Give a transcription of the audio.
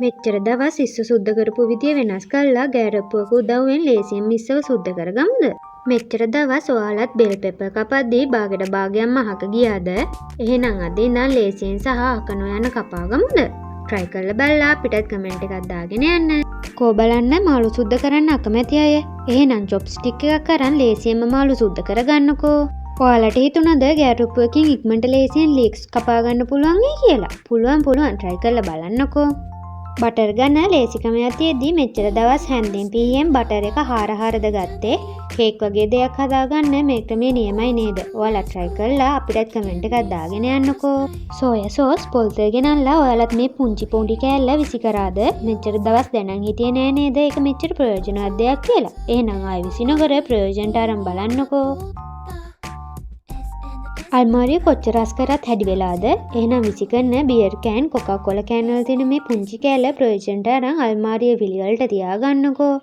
මෙච්චර දවස් ඉස්සු සුද්ධ කරපු විදිය වෙනස් කරලා ගෑරප්පුවක උදව්වෙන් ලේසියෙන් මිස්සව සුද්ධ කරගමුද? මෙච්චර දවස් ඔයාලත් බෙල් පෙපර් කපද්දී බාගෙට භාගයක් මහක ගියාද? එහෙනම් අද ඉඳන් ලේසියෙන් සහ අහක නොයන කපාගමුද? try කරලා බලලා අපිටත් කමෙන්ට් එකක් දාගෙන යන්න. කෝ බලන්න මාළු සුද්ධ කරන්න අකමැති අය. එහෙනම් චොප්ස්ටික් එකක් අරන් ලේසියෙන්ම මාළු සුද්ධ කරගන්නකෝ. ඔයාලට හිතුණද ගෑරප්පුවකින් ඉක්මනට ලේසියෙන් ලීක්ස් කපා ගන්න පුළුවන් වෙයි කියලා? පුළුවන් try කරලා බලන්නකෝ. බටර් ගන්න ලේසිකමක් තියෙද්දි මෙච්චර දවස් හැන්දෙන් පීයෙන් බටර් එක හාරද ගත්තේ. කේක් වගේ දෙයක් හදාගන්න මේ ක්‍රමය නියමයි නේද? ඔයාලා try කරලා අපිටත් කමෙන්ට් එකක් දාගෙන යන්නකෝ. සෝයා සෝස් පොල් තේ ගෙනල්ලා ඔයාලත් මේ පුංචි කෑල්ල විසි කරාද? මෙච්චර දවස් දැනන් හිටියේ නෑ නේද? ඒක මෙච්චර ප්‍රයෝජනවත් දෙයක් කියලා. එහෙනම් ආයෙ විසි නොකර ප්‍රයෝජනට අරන් බලන්නකෝ. අල්මාරිය කොච්චර රස් කරත් හැඩි වෙලාද? එහෙනම් විසි කරන බියර් කෑන් කොකා කොලා කෑන් වල තියෙන මේ පුංචි කෑල්ල ප්‍රයෝජනට අරන් අල්මාරිය පිළිවෙලට තියාගන්නකෝ.